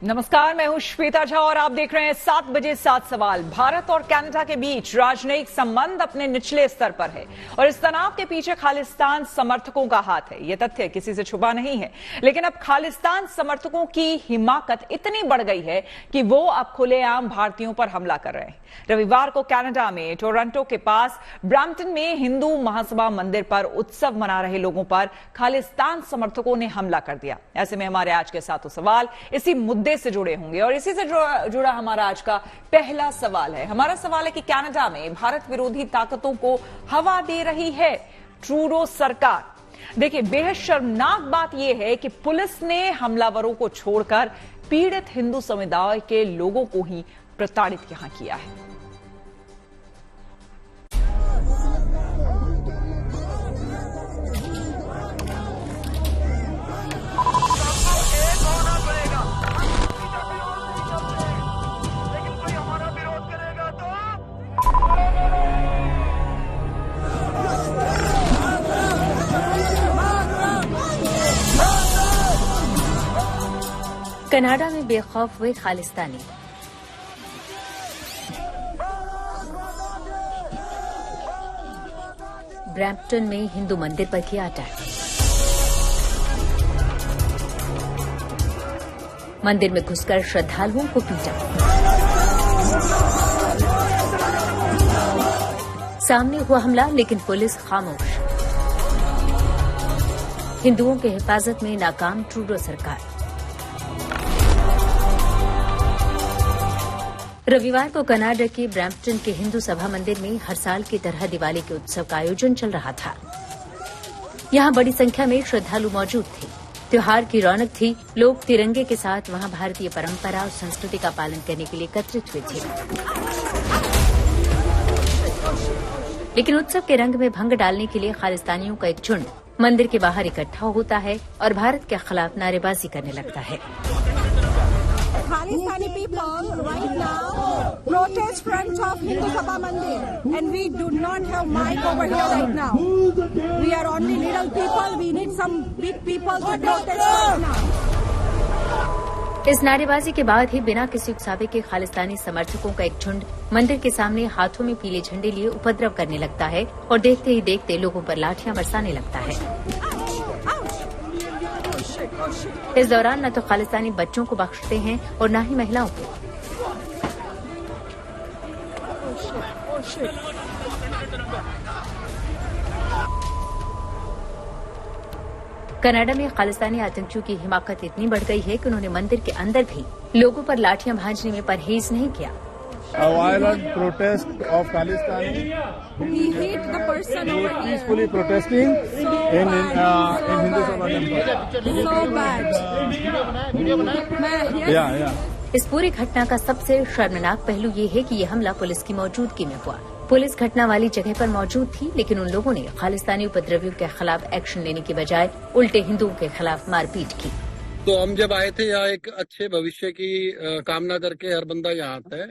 नमस्कार, मैं हूं श्वेता झा और आप देख रहे हैं 7 बजे 7 सवाल। भारत और कनाडा के बीच राजनयिक संबंध अपने निचले स्तर पर है और इस तनाव के पीछे खालिस्तान समर्थकों का हाथ है। यह तथ्य किसी से छुपा नहीं है, लेकिन अब खालिस्तान समर्थकों की हिमाकत इतनी बढ़ गई है कि वो अब खुलेआम भारतीयों पर हमला कर रहे हैं। रविवार को कनाडा में टोरंटो के पास ब्रैम्पटन में हिंदू महासभा मंदिर पर उत्सव मना रहे लोगों पर खालिस्तान समर्थकों ने हमला कर दिया। ऐसे में हमारे आज के सातों सवाल इसी मुद्दे से जुड़े होंगे और इसी से जुड़ा हमारा आज का पहला सवाल है। हमारा सवाल है कि कनाडा में भारत विरोधी ताकतों को हवा दे रही है ट्रूडो सरकार। देखिए, बेहद शर्मनाक बात यह है कि पुलिस ने हमलावरों को छोड़कर पीड़ित हिंदू समुदाय के लोगों को ही प्रताड़ित यहां किया है। कनाडा में बेखौफ हुए खालिस्तानी। ब्रैम्पटन में हिंदू मंदिर पर किया अटैक। मंदिर में घुसकर श्रद्धालुओं को पीटा। सामने हुआ हमला, लेकिन पुलिस खामोश। हिंदुओं के हिफाजत में नाकाम ट्रूडो सरकार। रविवार को कनाडा के ब्रैम्पटन के हिंदू सभा मंदिर में हर साल की तरह दिवाली के उत्सव का आयोजन चल रहा था। यहां बड़ी संख्या में श्रद्धालु मौजूद थे। त्योहार की रौनक थी। लोग तिरंगे के साथ वहां भारतीय परंपरा और संस्कृति का पालन करने के लिए एकत्रित हुए थे। लेकिन उत्सव के रंग में भंग डालने के लिए खालिस्तानियों का एक झुंड मंदिर के बाहर इकट्ठा होता है और भारत के खिलाफ नारेबाजी करने लगता है। Khalistani people right now protest front of Hindu Sabha Mandir, and we do not have mic over here right now. We are only little people. We need some big people to protest right now. इस नारेबाजी के बाद ही बिना किसी उकसावे के खालिस्तानी समर्थकों का एक झुंड मंदिर के सामने हाथों में पीले झंडे लिए उपद्रव करने लगता है और देखते ही देखते लोगों पर लाठियां बरसाने लगता है। इस दौरान न तो खालिस्तानी बच्चों को बख्शते हैं और न ही महिलाओं को। कनाडा में खालिस्तानी आतंकियों की हिमाकत इतनी बढ़ गई है कि उन्होंने मंदिर के अंदर भी लोगों पर लाठियां भांजने में परहेज नहीं किया। A violent protest of Khalistani. We hate the person over here. Peacefully protesting in Hindu Sabha temple. So bad. Yeah. इस पूरी घटना का सबसे शर्मनाक पहलू ये है कि ये हमला पुलिस की मौजूदगी में हुआ। पुलिस घटना वाली जगह पर मौजूद थी, लेकिन उन लोगों ने खालिस्तानी उपद्रवियों के खिलाफ एक्शन लेने की बजाय उल्टे हिंदुओं के खिलाफ मारपीट की। तो हम जब आए थे यहाँ एक अच्छे भविष्य की कामना करके हर बंदा यहाँ आता है,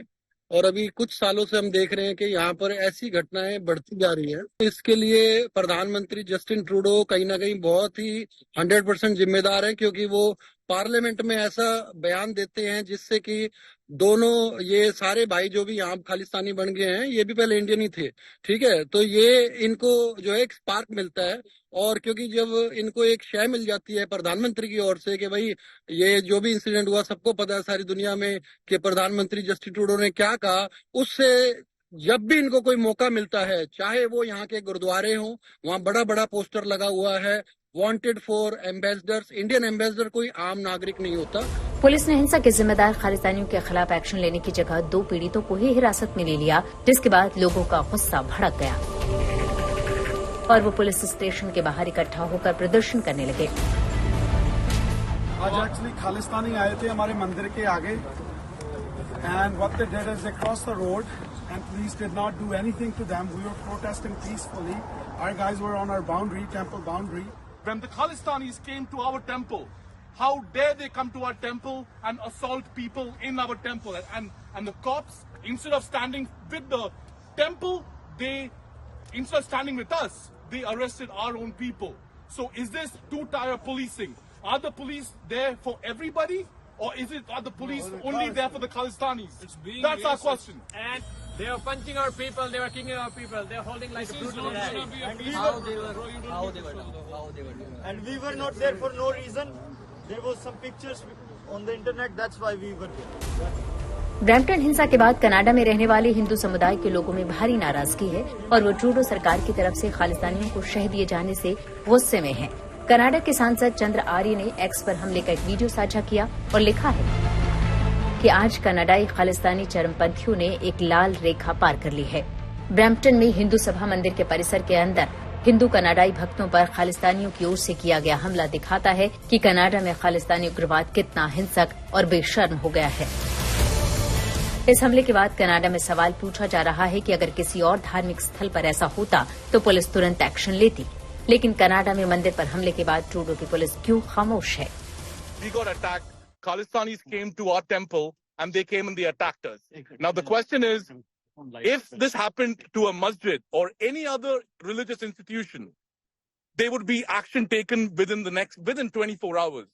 और अभी कुछ सालों से हम देख रहे हैं कि यहाँ पर ऐसी घटनाएं बढ़ती जा रही हैं। इसके लिए प्रधानमंत्री जस्टिन ट्रूडो कहीं ना कहीं बहुत ही 100% जिम्मेदार है, क्योंकि वो पार्लियामेंट में ऐसा बयान देते हैं जिससे कि दोनों ये सारे भाई जो भी यहाँ खालिस्तानी बन गए हैं, ये भी पहले इंडियन ही थे, ठीक है। तो ये इनको जो है एक स्पार्क मिलता है, और क्योंकि जब इनको एक शय मिल जाती है प्रधानमंत्री की ओर से कि भाई ये जो भी इंसिडेंट हुआ सबको पता है सारी दुनिया में कि प्रधानमंत्री जस्टिन ट्रूडो ने क्या कहा, उससे जब भी इनको कोई मौका मिलता है, चाहे वो यहाँ के गुरुद्वारे हों, वहाँ बड़ा बड़ा पोस्टर लगा हुआ है wanted for ambassadors. Indian ambassador कोई आम नागरिक नहीं होता। पुलिस ने हिंसा के जिम्मेदार खालिस्तानियों के खिलाफ एक्शन लेने की जगह 2 पीड़ितों को ही हिरासत में ले लिया, जिसके बाद लोगों का गुस्सा भड़क गया और वो पुलिस स्टेशन के बाहर इकट्ठा होकर प्रदर्शन करने लगे। आज एक्चुअली खालिस्तानी आए थे हमारे मंदिर के आगे, and what they did is they cross the road and police did not do anything to them. We were protesting peacefully. Our guys were on our boundary, temple boundary. When the Khalistanis came to our temple, how dare they come to our temple and assault people in our temple? And the cops, instead of standing with the temple, instead of standing with us, they arrested our own people. So is this two-tier policing? Are the police there for everybody, Or are the police only there for the Khalistanis? That's our question. And they were punching our people, they were kicking our people, they were holding like a brutal How they were doing. And we were not there for no reason. There was some pictures on the internet, that's why we were there. Brampton हिंसा के बाद Canada में रहने वाले हिंदू समुदाय के लोगों में भारी नाराजगी है और वो ट्रूडो सरकार की तरफ से खालिस्तानियों को शह दिए जाने से गुस्से में हैं। कनाडा के सांसद चंद्र आर्य ने एक्स पर हमले का एक वीडियो साझा किया और लिखा है कि आज कनाडाई खालिस्तानी चरमपंथियों ने एक लाल रेखा पार कर ली है। ब्रैम्पटन में हिंदू सभा मंदिर के परिसर के अंदर हिंदू कनाडाई भक्तों पर खालिस्तानियों की ओर से किया गया हमला दिखाता है कि कनाडा में खालिस्तानी उग्रवाद कितना हिंसक और बेशर्म हो गया है। इस हमले के बाद कनाडा में सवाल पूछा जा रहा है कि अगर किसी और धार्मिक स्थल पर ऐसा होता तो पुलिस तुरंत एक्शन लेती, लेकिन कनाडा में मंदिर पर हमले के बाद ट्रूडो की पुलिस क्यों खामोश है? We got attacked. Khalistanis came to our temple and they came and they attacked us. Now the question is, if this happened to a masjid or any other religious institution, there would be action taken within 24 hours.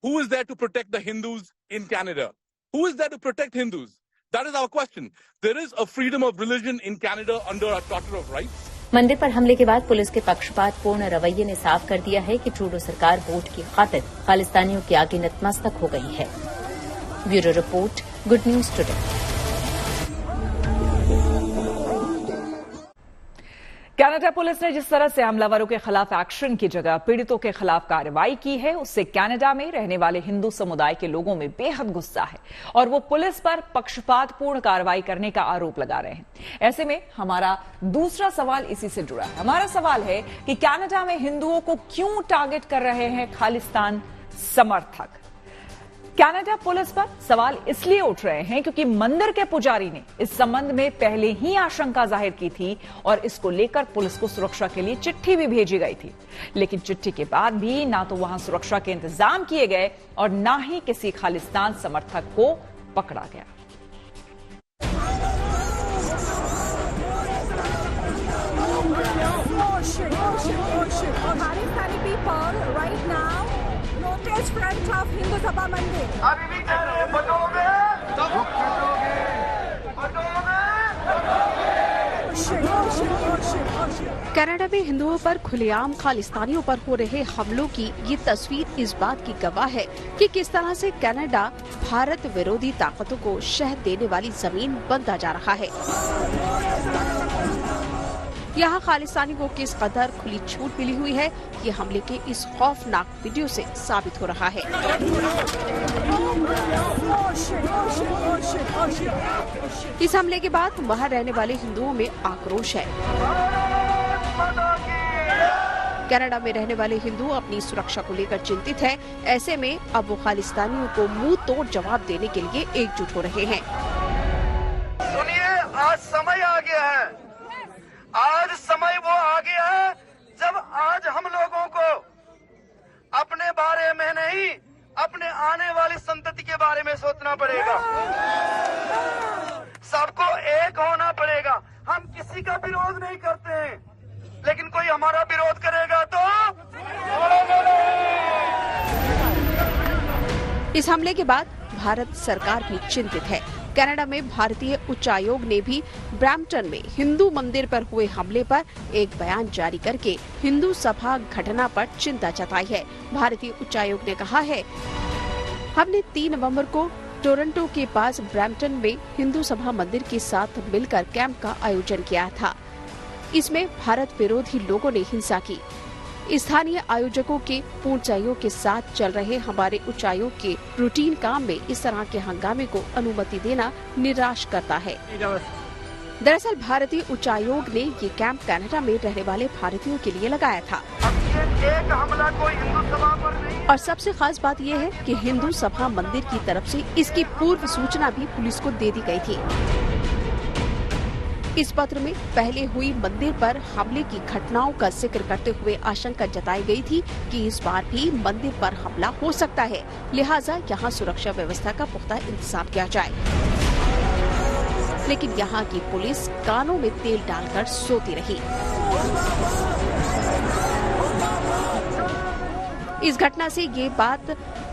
Who is there to protect the Hindus in Canada? Who is there to protect Hindus? That is our question. There is a freedom of religion in Canada under our Charter of Rights. मंदिर पर हमले के बाद police के पक्षपातपूर्ण रवैये ने साफ कर दिया है कि ट्रूडो सरकार वोट की खातिर खालिस्तानियों के आगे नतमस्तक हो गई है। Bureau report, good news today. Canada police ने जिस तरह से हमलावरों के खिलाफ एक्शन की जगह पीड़ितों के खिलाफ कार्रवाई की है, उससे कनाडा में रहने वाले हिंदू समुदाय के लोगों में बेहद गुस्सा है और वो पुलिस पर पक्षपातपूर्ण कार्रवाई करने का आरोप लगा रहे हैं। ऐसे में हमारा दूसरा सवाल इसी से जुड़ा है। हमारा सवाल है कि कनाडा में हिंदुओं को क्यों टारगेट कर रहे हैं खालिस्तान समर्थक? कनाडा पुलिस पर सवाल इसलिए उठ रहे हैं क्योंकि मंदिर के पुजारी ने इस संबंध में पहले ही आशंका जाहिर की थी और इसको लेकर पुलिस को सुरक्षा के लिए चिट्ठी भी भेजी गई थी, लेकिन चिट्ठी के बाद भी ना तो वहां सुरक्षा के इंतजाम किए गए और ना ही किसी खालिस्तान समर्थक को पकड़ा गया। Protest front of Hindu Sabha Mandir. अभी भी कह रहे हैं बटोगे, कनाडा में हिंदुओं पर खुलेआम खालिस्तानियों पर हो रहे हमलों की ये तस्वीर इस बात की गवाह है कि किस तरह से कनाडा भारत विरोधी ताकतों को शह देने वाली जमीन बनता जा रहा है। यहाँ खालिस्तानी को किस कदर खुली छूट मिली हुई है, ये हमले के इस खौफनाक वीडियो से साबित हो रहा है। इस हमले के बाद वहाँ रहने वाले हिंदुओं में आक्रोश है। कनाडा में रहने वाले हिंदू अपनी सुरक्षा को लेकर चिंतित हैं। ऐसे में अब वो खालिस्तानियों को मुंह तोड़ जवाब देने के लिए एकजुट हो रहे हैं। सुनिए, आज समय आ गया है। आज समय वो आ गया है जब आज हम लोगों को अपने बारे में नहीं, अपने आने वाली संतति के बारे में सोचना पड़ेगा। सबको एक होना पड़ेगा। हम किसी का विरोध नहीं करते हैं, लेकिन कोई हमारा विरोध करेगा तो इस हमले के बाद भारत सरकार भी चिंतित है। कनाडा में भारतीय उच्चायोग ने भी ब्रैम्पटन में हिंदू मंदिर पर हुए हमले पर एक बयान जारी करके हिंदू सभा घटना पर चिंता जताई है। भारतीय उच्चायोग ने कहा है, हमने 3 नवंबर को टोरंटो के पास ब्रैम्पटन में हिंदू सभा मंदिर के साथ मिलकर कैंप का आयोजन किया था। इसमें भारत विरोधी लोगों ने हिंसा की। स्थानीय आयोजकों के पूर्ण सहयोग के साथ चल रहे हमारे उच्चायोग के रूटीन काम में इस तरह के हंगामे को अनुमति देना निराश करता है। दरअसल भारतीय उच्चायोग ने ये कैंप कनाडा में रहने वाले भारतीयों के लिए लगाया था। एक हमला कोई हिंदू सभा पर नहीं। और सबसे खास बात यह है कि हिंदू सभा मंदिर की तरफ से इसकी पूर्व सूचना भी पुलिस को दे दी गई थी। इस पत्र में पहले हुई मंदिर पर हमले की घटनाओं का जिक्र करते हुए आशंका जताई गई थी कि इस बार भी मंदिर पर हमला हो सकता है, लिहाजा यहाँ सुरक्षा व्यवस्था का पुख्ता इंतजाम किया जाए। लेकिन यहाँ की पुलिस कानों में तेल डालकर सोती रही। इस घटना से ये बात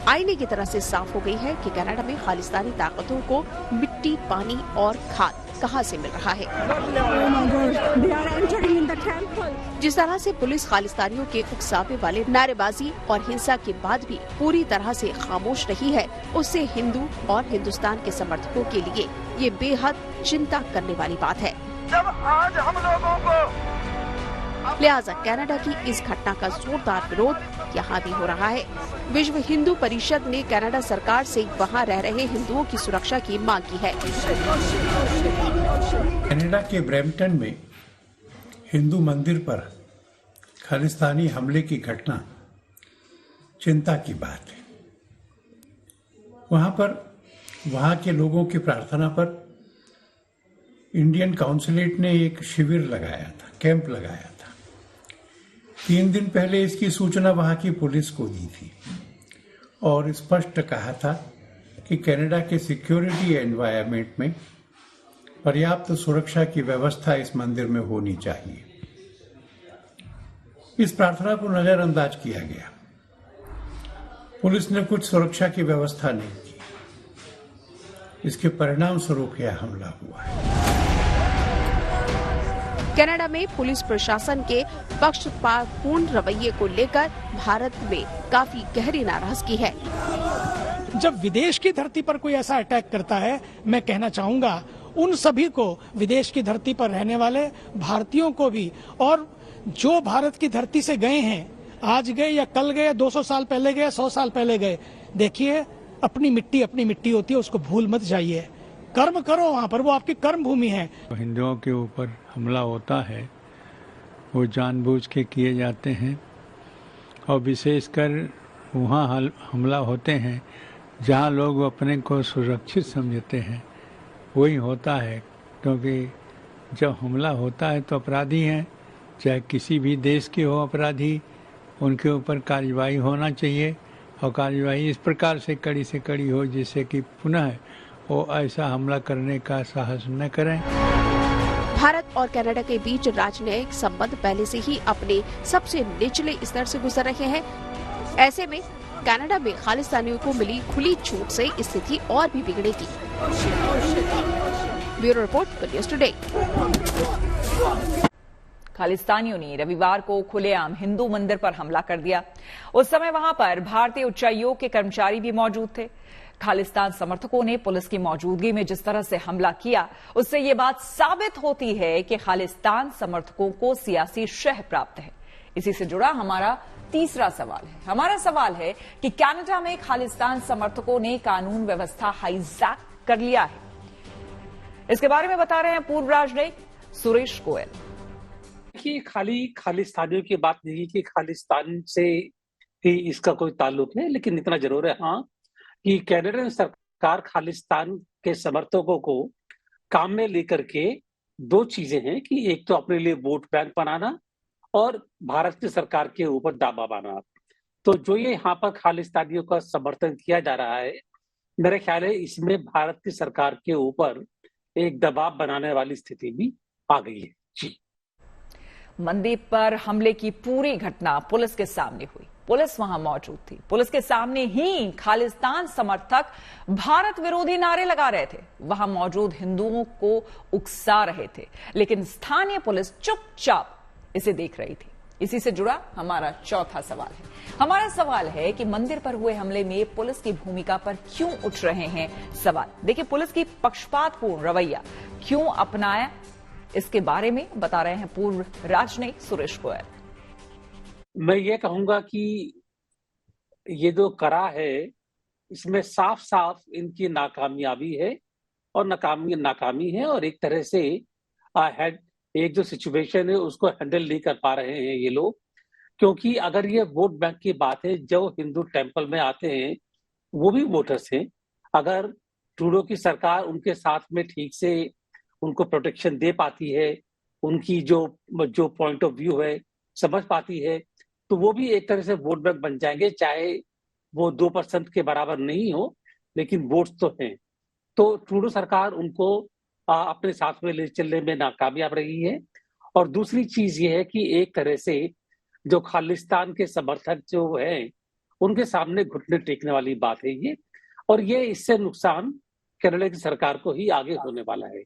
आईने की तरह से साफ हो गई है कि कनाडा में खालिस्तानी ताकतों को मिट्टी, पानी और खाद कहां से मिल रहा है। Oh my God, they are entering in the temple. जिस तरह से पुलिस खालिस्तानियों के उकसावे वाले नारेबाजी और हिंसा के बाद भी पूरी तरह से खामोश रही है, उससे हिंदू और हिंदुस्तान के समर्थकों के लिए ये बेहद चिंता करने वाली बात है। जब आज हम लोगों को लिहाजा कनाडा की इस घटना का जोरदार विरोध यहाँ भी हो रहा है। विश्व हिंदू परिषद ने कनाडा सरकार से वहाँ रह रहे हिंदुओं की सुरक्षा की मांग की है। कनाडा के ब्रैम्पटन में हिंदू मंदिर पर खालिस्तानी हमले की घटना चिंता की बात है। वहाँ के लोगों की प्रार्थना पर इंडियन काउंसिलेट ने एक शिविर लगाया था, कैंप लगाया था। 3 दिन पहले इसकी सूचना वहां की पुलिस को दी थी और स्पष्ट कहा था कि कनाडा के सिक्योरिटी एनवायरनमेंट में पर्याप्त सुरक्षा की व्यवस्था इस मंदिर में होनी चाहिए। इस प्रार्थना को नजरअंदाज किया गया। पुलिस ने कुछ सुरक्षा की व्यवस्था नहीं की। इसके परिणाम स्वरूप यह हमला हुआ है। कनाडा में पुलिस प्रशासन के पक्षपातपूर्ण रवैये को लेकर भारत में काफी गहरी नाराजगी है। जब विदेश की धरती पर कोई ऐसा अटैक करता है, मैं कहना चाहूंगा उन सभी को, विदेश की धरती पर रहने वाले भारतीयों को भी, और जो भारत की धरती से गए हैं, आज गए या कल गए, 200 साल पहले गए, 100 साल पहले गए, देखिए अपनी मिट्टी होती है, उसको भूल मत जाइए। कर्म करो वहाँ पर, वो आपकी कर्म भूमि है। हिंदुओं के ऊपर हमला होता है वो जानबूझ के किए जाते हैं और विशेषकर वहाँ हमला होते हैं जहाँ लोग अपने को सुरक्षित समझते हैं, वही होता है। क्योंकि जब हमला होता है तो अपराधी हैं, चाहे किसी भी देश के हो अपराधी, उनके ऊपर कार्रवाई होना चाहिए और कार्रवाई इस प्रकार से कड़ी हो जिससे कि पुनः वो ऐसा हमला करने का साहस न करें। भारत और कनाडा के बीच राजनयिक संबंध पहले से ही अपने सबसे निचले स्तर से गुजर रहे हैं। ऐसे में कनाडा में खालिस्तानियों को मिली खुली छूट से स्थिति और भी बिगड़ेगी। Bureau report, good news today. खालिस्तानियों ने रविवार को खुलेआम हिंदू मंदिर पर हमला कर दिया। उस समय वहां पर भारतीय उच्चायोग के कर्मचारी भी मौजूद थे। खालिस्तान समर्थकों ने पुलिस की मौजूदगी में जिस तरह से हमला किया, उससे ये बात साबित होती है कि खालिस्तान समर्थकों को सियासी शह प्राप्त है। इसी से जुड़ा हमारा तीसरा सवाल है। हमारा सवाल है कि कनाडा में खालिस्तान समर्थकों ने कानून व्यवस्था हाईजैक कर लिया है। इसके बारे में बता रहे हैं पूर्व राजनयिक सुरेश गोयल। देखिए, खालिस्तानियों की बात नहीं कि खालिस्तान से ही इसका कोई ताल्लुक नहीं, लेकिन इतना जरूर है हाँ कि कैनेडियन सरकार खालिस्तान के समर्थकों को काम में लेकर के 2 चीजें हैं कि एक तो अपने लिए वोट बैंक बनाना और भारत की सरकार के ऊपर दावा बनाना। तो जो ये यहाँ पर खालिस्तानियों का समर्थन किया जा रहा है, मेरे ख्याल है इसमें भारत की सरकार के ऊपर एक दबाव बनाने वाली स्थिति भी आ गई है। जी, मंदिर पर हमले की पूरी घटना पुलिस के सामने हुई। पुलिस वहां मौजूद थी। पुलिस के सामने ही खालिस्तान समर्थक भारत विरोधी नारे लगा रहे थे। वहां मौजूद हिंदुओं को उकसा रहे थे, लेकिन स्थानीय पुलिस चुपचाप इसे देख रही थी। इसी से जुड़ा हमारा चौथा सवाल है। हमारा सवाल है कि मंदिर पर हुए हमले में पुलिस की भूमिका पर क्यों उठ रहे हैं सवाल। देखिए, पुलिस की पक्षपातपूर्ण रवैया क्यों अपनाया, इसके बारे में बता रहे हैं पूर्व राजनयिक सुरेश गोयल। मैं ये कहूंगा कि ये जो करा है इसमें साफ साफ इनकी नाकामयाबी है और नाकामी है और एक तरह से एक जो सिचुएशन है उसको हैंडल नहीं कर पा रहे हैं ये लोग। क्योंकि अगर ये वोट बैंक की बात है, जो हिंदू टेम्पल में आते हैं वो भी वोटर्स हैं। अगर ट्रूडो की सरकार उनके साथ में ठीक से उनको प्रोटेक्शन दे पाती है, उनकी जो पॉइंट ऑफ व्यू है समझ पाती है, तो वो भी एक तरह से वोट बैंक बन जाएंगे, चाहे वो 2% के बराबर नहीं हो, लेकिन वोट्स तो हैं। तो ट्रूडो सरकार उनको अपने साथ में ले चलने में नाकामयाब रही है। और दूसरी चीज ये है कि एक तरह से जो खालिस्तान के समर्थक जो हैं उनके सामने घुटने टेकने वाली बात है ये, और ये इससे नुकसान कनाडा की सरकार को ही आगे होने वाला है।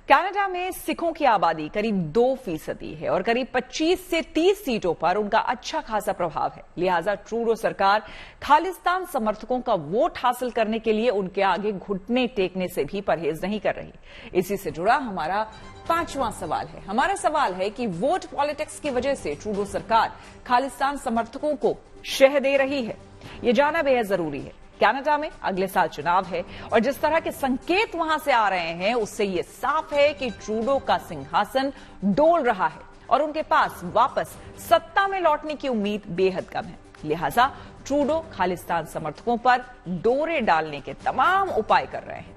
कनाडा में सिखों की आबादी करीब 2% है और करीब 25 से 30 सीटों पर उनका अच्छा खासा प्रभाव है। लिहाजा ट्रूडो सरकार खालिस्तान समर्थकों का वोट हासिल करने के लिए उनके आगे घुटने टेकने से भी परहेज नहीं कर रही। इसी से जुड़ा हमारा 5वां सवाल है। हमारा सवाल है कि वोट पॉलिटिक्स की वजह से ट्रूडो सरकार खालिस्तान समर्थकों को शह दे रही है। ये जानना बेहद जरूरी है। कनाडा में अगले साल चुनाव है और जिस तरह के संकेत वहां से आ रहे हैं उससे यह साफ है कि ट्रूडो का सिंहासन डोल रहा है और उनके पास वापस सत्ता में लौटने की उम्मीद बेहद कम है। लिहाजा ट्रूडो खालिस्तान समर्थकों पर डोरे डालने के तमाम उपाय कर रहे हैं।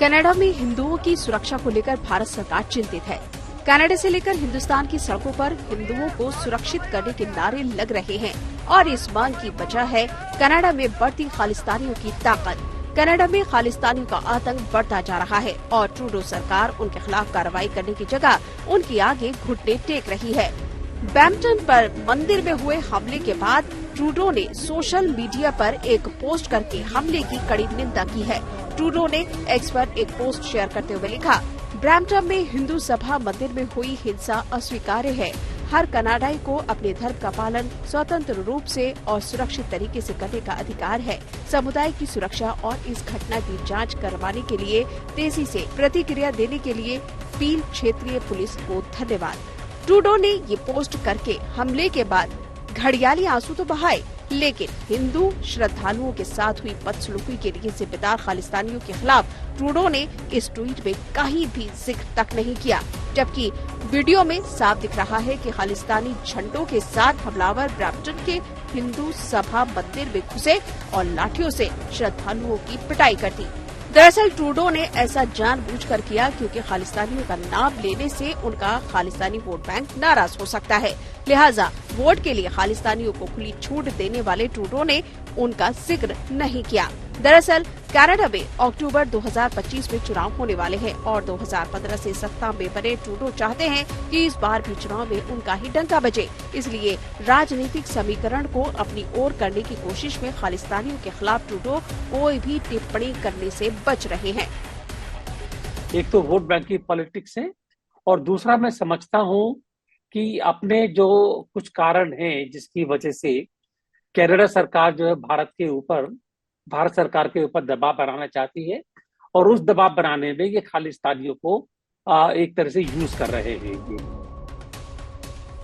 कनाडा में हिंदुओं की सुरक्षा को लेकर भारत सरकार चिंतित है। कनाडा से लेकर हिंदुस्तान की सड़कों पर हिंदुओं को सुरक्षित करने के नारे लग रहे हैं और इस मांग की वजह है कनाडा में बढ़ती खालिस्तानियों की ताकत। कनाडा में खालिस्तानियों का आतंक बढ़ता जा रहा है और ट्रूडो सरकार उनके खिलाफ कार्रवाई करने की जगह उनके आगे घुटने टेक रही है। ब्रैम्पटन पर मंदिर में हुए हमले के बाद ट्रूडो ने सोशल मीडिया पर एक पोस्ट करके हमले की कड़ी निंदा की है। ट्रूडो ने एक्स पर एक पोस्ट शेयर करते हुए लिखा, ब्रैम्पटन में हिंदू सभा मंदिर में हुई हिंसा अस्वीकार्य है। हर कनाडाई को अपने धर्म का पालन स्वतंत्र रूप से और सुरक्षित तरीके से करने का अधिकार है। समुदाय की सुरक्षा और इस घटना की जांच करवाने के लिए तेजी से प्रतिक्रिया देने के लिए पील क्षेत्रीय पुलिस को धन्यवाद। ट्रूडो ने ये पोस्ट करके हमले के बाद घड़ियाली आंसू तो बहाए, लेकिन हिंदू श्रद्धालुओं के साथ हुई बदसलूकी के लिए जिम्मेदार खालिस्तानियों के खिलाफ ट्रूडो ने इस ट्वीट में कहीं भी जिक्र तक नहीं किया। जबकि वीडियो में साफ दिख रहा है कि खालिस्तानी झंडों के साथ हमलावर ब्रैम्पटन के हिंदू सभा मंदिर में घुसे और लाठियों से श्रद्धालुओं की पिटाई कर दी। दरअसल ट्रूडो ने ऐसा जानबूझकर किया क्योंकि खालिस्तानियों का नाम लेने से उनका खालिस्तानी वोट बैंक नाराज हो सकता है। लिहाजा वोट के लिए खालिस्तानियों को खुली छूट देने वाले ट्रूडो ने उनका जिक्र नहीं किया। दरअसल कनाडा में अक्टूबर 2025 में चुनाव होने वाले हैं और 2015 से सत्ता में बने ट्रूडो चाहते हैं कि इस बार भी चुनाव में उनका ही डंका बजे। इसलिए राजनीतिक समीकरण को अपनी ओर करने की कोशिश में खालिस्तानियों के खिलाफ ट्रूडो कोई भी टिप्पणी करने से बच रहे हैं। एक तो वोट बैंक की पॉलिटिक्स है और दूसरा मैं समझता हूँ कि अपने जो कुछ कारण हैं जिसकी वजह से कनाडा सरकार जो है भारत सरकार के ऊपर दबाव बनाना चाहती है और उस दबाव बनाने में ये खालिस्तानियों को एक तरह से यूज कर रहे हैं।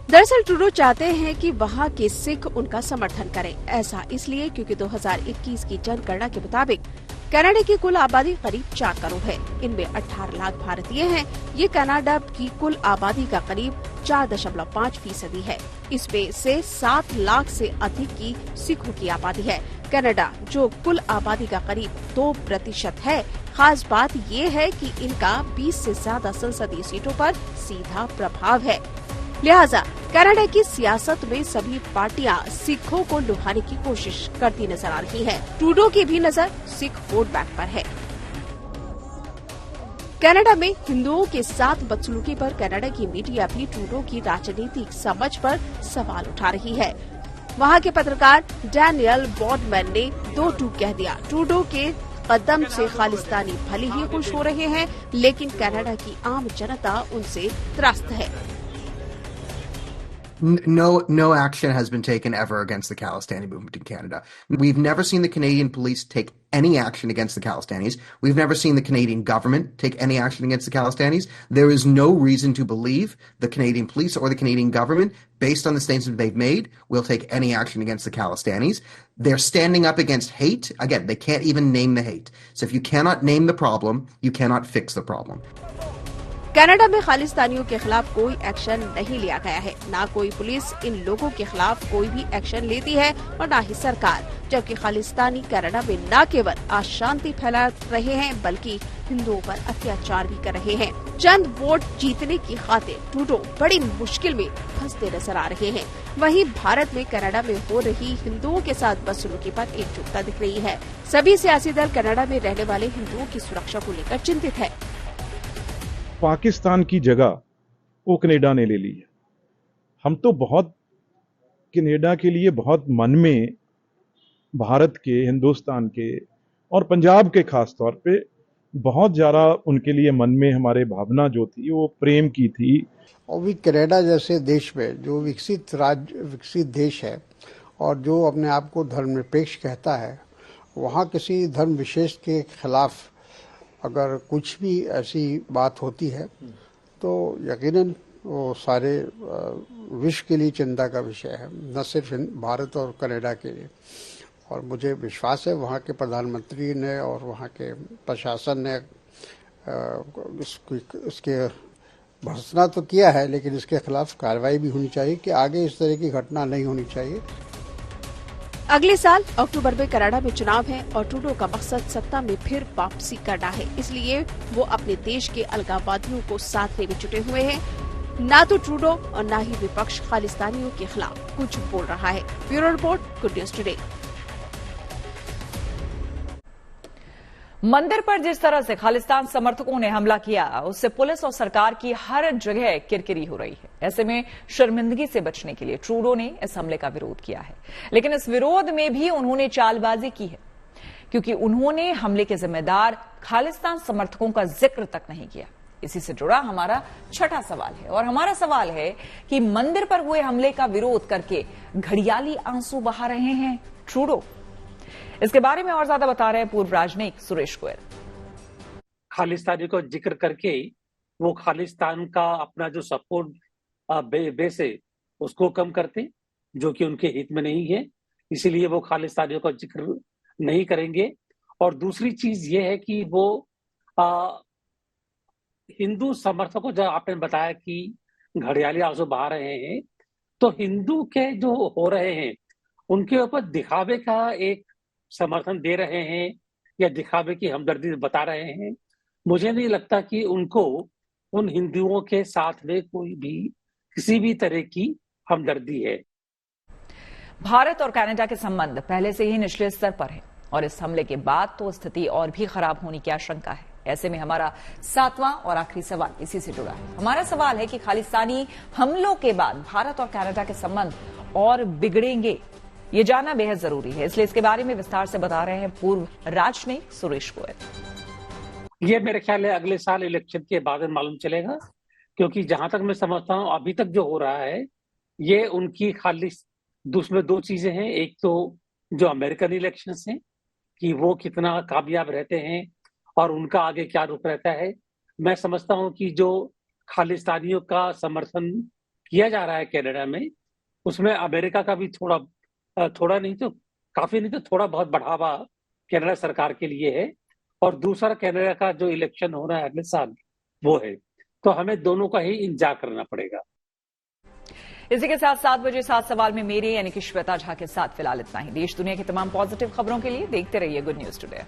दरअसल ट्रूडो चाहते हैं कि वहां के सिख उनका समर्थन करें। ऐसा इसलिए क्योंकि 2021 की जनगणना के मुताबिक कनाडा की कुल आबादी करीब 4 करोड़ है। इनमें 18 लाख भारतीय हैं। ये कनाडा की कुल आबादी का करीब 4.5% है। इसमें से 7 लाख से अधिक की सिखों की आबादी है। कनाडा जो कुल आबादी का करीब 2% है। खास बात ये है कि इनका 20 से ज्यादा संसदीय सीटों पर सीधा प्रभाव है। लिहाजा कनाडा की सियासत में सभी पार्टियां सिखों को लुभाने की कोशिश करती नजर आ रही हैं। ट्रूडो की भी नजर सिख वोट बैंक पर है। कनाडा में हिंदुओं के साथ बदसलूकी पर कनाडा की मीडिया भी ट्रूडो की राजनीतिक समझ पर सवाल उठा रही है। वहां के पत्रकार डैनियल बॉर्डमैन ने 2 टूक कह दिया। ट्रूडो के कदम से खालिस्तानी भले ही खुश हो रहे हैं, लेकिन कनाडा की आम जनता उनसे त्रस्त है। No action has been taken ever against the Khalistani movement in Canada. We've never seen the Canadian police take any action against the Khalistanis. We've never seen the Canadian government take any action against the Khalistanis. There is no reason to believe the Canadian police or the Canadian government, based on the statements they've made, will take any action against the Khalistanis. They're standing up against hate. Again, they can't even name the hate. So if you cannot name the problem, you cannot fix the problem. Canada में खालिस्तानियों के खिलाफ कोई action नहीं लिया गया है, ना कोई पुलिस इन लोगों के खिलाफ कोई भी एक्शन लेती है और ना ही सरकार, जबकि खालिस्तानी कनाडा में न केवल अशांति फैला रहे हैं बल्कि हिंदुओं पर अत्याचार भी कर रहे हैं। चंद वोट जीतने की खातिर ट्रूडो बड़ी मुश्किल में फंसते नजर आ रहे हैं। वहीं भारत में कनाडा में हो रही हिंदुओं के साथ बदसलूकी पर एकजुटता दिख रही है। सभी सियासी दल कनाडा में रहने वाले हिंदुओं की सुरक्षा को लेकर चिंतित है। पाकिस्तान की जगह वो कनाडा ने ले ली है। हम तो बहुत कनाडा के लिए बहुत मन में भारत के, हिंदुस्तान के और पंजाब के खास तौर पे बहुत ज़्यादा उनके लिए मन में हमारे भावना जो थी वो प्रेम की थी। और भी कनाडा जैसे देश में जो विकसित देश है और जो अपने आप को धर्मनिरपेक्ष कहता है, वहाँ किसी धर्म विशेष के खिलाफ अगर कुछ भी ऐसी बात होती है तो यकीनन वो सारे विश्व के लिए चिंता का विषय है, न सिर्फ भारत और कनाडा के लिए। और मुझे विश्वास है वहाँ के प्रधानमंत्री ने और वहाँ के प्रशासन ने इसके भर्त्सना तो किया है, लेकिन इसके खिलाफ कार्रवाई भी होनी चाहिए कि आगे इस तरह की घटना नहीं होनी चाहिए। अगले साल अक्टूबर में कनाडा में चुनाव है और ट्रूडो का मकसद सत्ता में फिर वापसी करना है, इसलिए वो अपने देश के अलगाववादियों को साथ में जुटे हुए हैं। ना तो ट्रूडो और ना ही विपक्ष खालिस्तानियों के खिलाफ कुछ बोल रहा है। Bureau report, good news today. मंदिर पर जिस तरह से खालिस्तान समर्थकों ने हमला किया, उससे पुलिस और सरकार की हर जगह किरकिरी हो रही है। ऐसे में शर्मिंदगी से बचने के लिए ट्रूडो ने इस हमले का विरोध किया है, लेकिन इस विरोध में भी उन्होंने चालबाजी की है, क्योंकि उन्होंने हमले के जिम्मेदार खालिस्तान समर्थकों का जिक्र तक नहीं किया। इसी से जुड़ा हमारा छठा सवाल है, और हमारा सवाल है कि मंदिर पर हुए हमले का विरोध करके घड़ियाली आंसू बहा रहे हैं ट्रूडो। इसके बारे में और ज्यादा बता रहे हैं पूर्व राजनयिक सुरेश गोयल। खालिस्तानी को जिक्र करके वो खालिस्तान का अपना जो सपोर्ट बेस है उसको कम करते, जो कि उनके हित में नहीं है, इसीलिए वो खालिस्तानियों का जिक्र नहीं करेंगे। और दूसरी चीज ये है कि वो हिंदू समर्थकों, जो आपने बताया कि घड़ियाली आंसू बहा रहे हैं, तो हिंदू के जो हो रहे हैं उनके ऊपर दिखावे का एक समर्थन दे रहे हैं या दिखावे की हमदर्दी बता रहे हैं। मुझे नहीं लगता कि उनको उन हिंदुओं के साथ में कोई भी किसी भी तरह की हमदर्दी है। भारत और कनाडा के संबंध पहले से ही निचले स्तर पर है और इस हमले के बाद तो स्थिति और भी खराब होने की आशंका है। ऐसे में हमारा सातवां और आखिरी सवाल इसी से जुड़ा है। हमारा सवाल है कि खालिस्तानी हमलों के बाद भारत और कनाडा के संबंध और बिगड़ेंगे, ये जानना बेहद जरूरी है। इसलिए इसके बारे में विस्तार से बता रहे हैं पूर्व राजनयिक सुरेश गोयल। ये मेरे ख्याल है अगले साल इलेक्शन के बाद मालूम चलेगा, क्योंकि जहां तक मैं समझता हूं अभी तक जो हो रहा है ये उनकी खाली उसमें दो चीजें हैं। एक तो जो अमेरिकन इलेक्शंस हैं कि वो कितना कामयाब रहते हैं और उनका आगे क्या रुख रहता है। मैं समझता हूं कि जो खालिस्तानियों का समर्थन किया जा रहा है कनाडा में, उसमें अमेरिका का भी थोड़ा नहीं तो काफी नहीं तो थोड़ा बहुत बढ़ावा कनाडा सरकार के लिए है। और दूसरा कनाडा का जो इलेक्शन हो रहा है अगले साल वो है, तो हमें दोनों का ही इंतजार करना पड़ेगा। इसी के साथ 7 बजे 7 सवाल में मेरे यानी कि श्वेता झा के साथ फिलहाल इतना ही। देश दुनिया की तमाम पॉजिटिव खबरों के लिए देखते रहिए गुड न्यूज टुडे।